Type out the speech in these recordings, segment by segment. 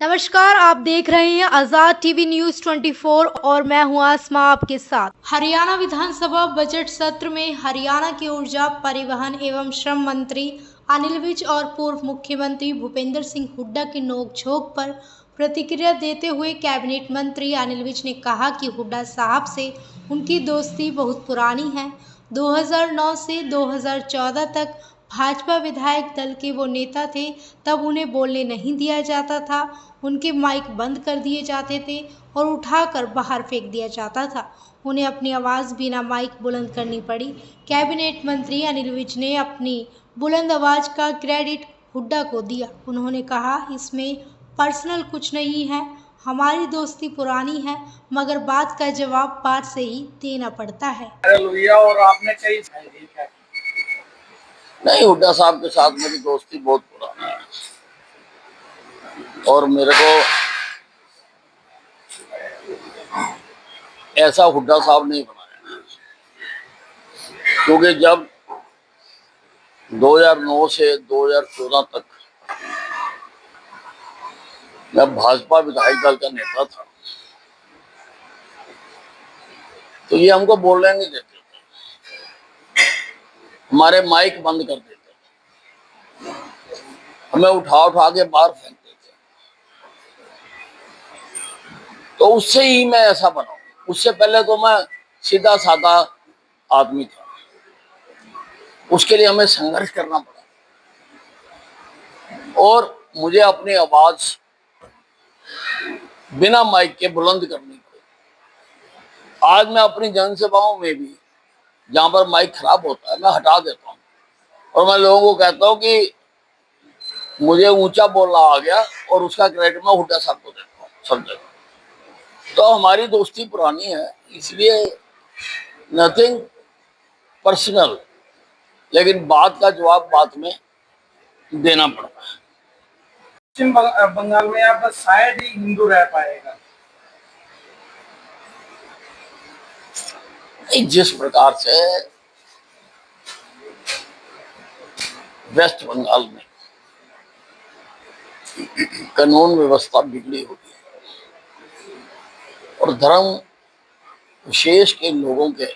नमस्कार, आप देख रहे हैं आजाद टीवी न्यूज 24 और मैं हूं आसमा आपके साथ। हरियाणा विधानसभा बजट सत्र में हरियाणा के ऊर्जा, परिवहन एवं श्रम मंत्री अनिल विज और पूर्व मुख्यमंत्री भूपेंद्र सिंह हुड्डा की नोकझोंक पर प्रतिक्रिया देते हुए कैबिनेट मंत्री अनिल विज ने कहा कि हुड्डा साहब से उनकी दोस्ती बहुत पुरानी है। 2009 से 2014 तक भाजपा विधायक दल के वो नेता थे। तब उन्हें बोलने नहीं दिया जाता था, उनके माइक बंद कर दिए जाते थे और उठाकर बाहर फेंक दिया जाता था। उन्हें अपनी आवाज़ बिना माइक बुलंद करनी पड़ी। कैबिनेट मंत्री अनिल विज ने अपनी बुलंद आवाज़ का क्रेडिट हुड्डा को दिया। उन्होंने कहा, इसमें पर्सनल कुछ नहीं है, हमारी दोस्ती पुरानी है, मगर बात का जवाब बात से ही देना पड़ता है। और आपने कई नहीं, हुड्डा साहब के साथ मेरी दोस्ती बहुत पुरानी है और मेरे को ऐसा हुड्डा साहब नहीं बनाया, क्योंकि जब 2009 से 2014 तक मैं भाजपा विधायक दल का नेता था, तो ये हमको बोलने नहीं देते थे, हमारे माइक बंद कर देते थे, हमें उठा उठा के बाहर फेंकते थे। तो उससे ही मैं ऐसा बना। उससे पहले तो मैं सीधा साधा आदमी था, उसके लिए हमें संघर्ष करना पड़ा और मुझे अपनी आवाज बिना माइक के बुलंद करनी पड़ी। आज मैं अपनी जनसभाओं में भी जहां पर माइक खराब होता है मैं हटा देता हूं और मैं लोगों को कहता हूं कि मुझे ऊंचा बोलना आ गया और उसका क्रेडिट मैं हुड्डा साहब को देता हूं सब जगह। तो हमारी दोस्ती पुरानी है, इसलिए नथिंग पर्सनल, लेकिन बात का जवाब बात में देना पड़ता है। पश्चिम बंगाल में आप बस शायद ही हिंदू रह पाएगा। जिस प्रकार से वेस्ट बंगाल में कानून व्यवस्था बिगड़ी हुई है और धर्म विशेष के लोगों के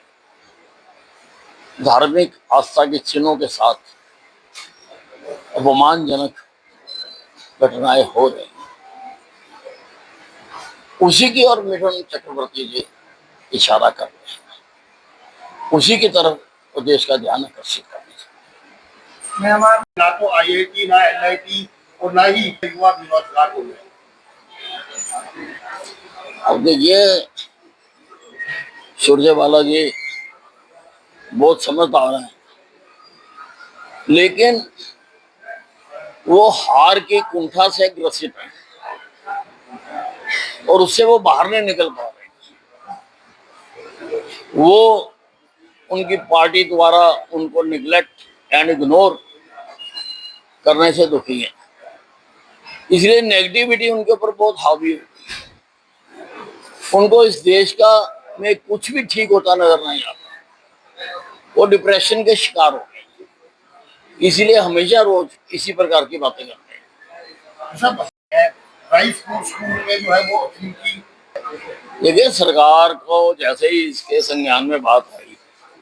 धार्मिक आस्था के चिन्हों के साथ अपमानजनक घटनाएं हो रही हैं, उसी की ओर मिथुन चक्रवर्ती जी इशारा कर रहे हैं, उसी की तरफ देश का ध्यान आकर्षित करने से। मैं हमारा ना तो IIT ना NIT और ना ही युवा बेरोजगार हो गए। अब देखिए, सुरजेवाला जी बहुत समझदार हैं, लेकिन वो हार की कुंठा से ग्रसित है और उससे वो बाहर नहीं निकल पा रहे। वो उनकी पार्टी द्वारा उनको निगलेक्ट एंड इग्नोर करने से दुखी है, इसलिए नेगेटिविटी उनके ऊपर बहुत हावी है। उनको इस देश का में कुछ भी ठीक होता नजर नहीं आता, वो डिप्रेशन के शिकार हो गए, इसीलिए हमेशा रोज इसी प्रकार की बातें करते हैं। सब राइस स्कूल में जो है वो इनकी देखिए, सरकार को जैसे ही इसके संज्ञान में बात आई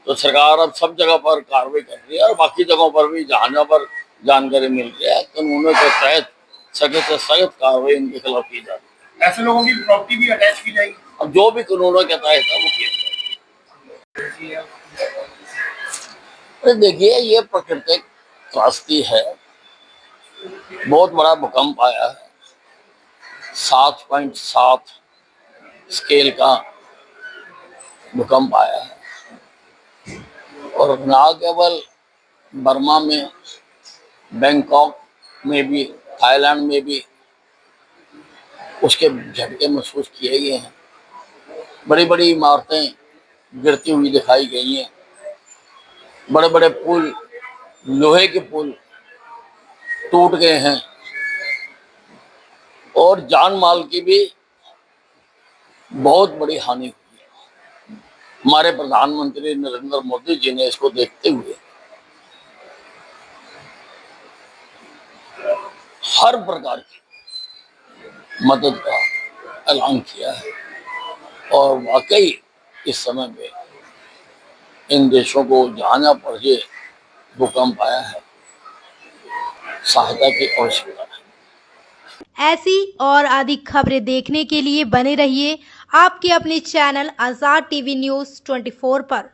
तो सरकार अब सब जगह पर कार्रवाई कर रही है और बाकी जगहों पर भी जहां जहां पर जानकारी मिल रही है कानूनों के तहत सख्त से सख्त कार्रवाई उनके खिलाफ की जा रही ऐसे लोगों की प्रॉपर्टी भी अटैच की जाएगी। है। अब जो भी कानूनों के तहत है वो किया जाएगा। अरे देखिए, ये प्राकृतिक त्रासदी है, बहुत बड़ा भूकंप आया है, 7.7 स्केल का भूकंप आया है और ना केवल बर्मा में, बैंकॉक में भी, थाईलैंड में भी उसके झटके महसूस किए गए हैं। बड़ी बड़ी इमारतें गिरती हुई दिखाई गई हैं, बड़े बड़े पुल, लोहे के पुल टूट गए हैं और जान माल की भी बहुत बड़ी हानि हुई है। हमारे प्रधानमंत्री नरेंद्र मोदी जी ने इसको देखते हुए हर प्रकार की मदद का ऐलान किया है और वाकई इस समय में इन देशों को जहाँ जहाँ पर ये भूकंप आया है सहायता की आवश्यकता है। ऐसी और अधिक खबरें देखने के लिए बने रहिए आपके अपने चैनल आजाद टीवी न्यूज़ 24 पर।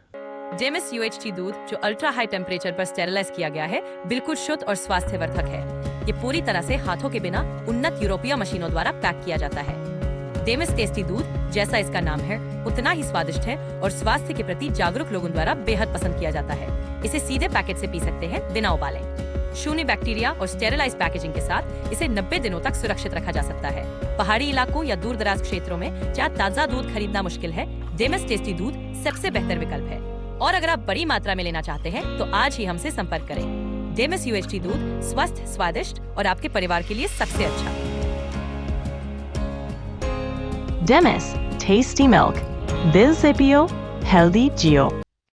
डेमिस UHT दूध जो अल्ट्रा हाई टेम्परेचर पर स्टेरिलाइज किया गया है बिल्कुल शुद्ध और स्वास्थ्यवर्धक है। ये पूरी तरह से हाथों के बिना उन्नत यूरोपीय मशीनों द्वारा पैक किया जाता है। डेमिस टेस्टी दूध जैसा इसका नाम है उतना ही स्वादिष्ट है और स्वास्थ्य के प्रति जागरूक लोगों द्वारा बेहद पसंद किया जाता है। इसे सीधे पैकेट से पी सकते हैं बिना उबाले। शून्य बैक्टीरिया और स्टेरिलाइज पैकेजिंग के साथ इसे 90 दिनों तक सुरक्षित रखा जा सकता है। पहाड़ी इलाकों या दूर दराज क्षेत्रों में जहाँ ताज़ा दूध खरीदना मुश्किल है, डेमिस टेस्टी दूध सबसे बेहतर विकल्प है। और अगर आप बड़ी मात्रा में लेना चाहते हैं तो आज ही हमसे संपर्क करें। डेमिस UHT दूध स्वस्थ, स्वादिष्ट और आपके परिवार के लिए सबसे अच्छा। Demis, tasty milk. Bill Zipio, healthy Geo.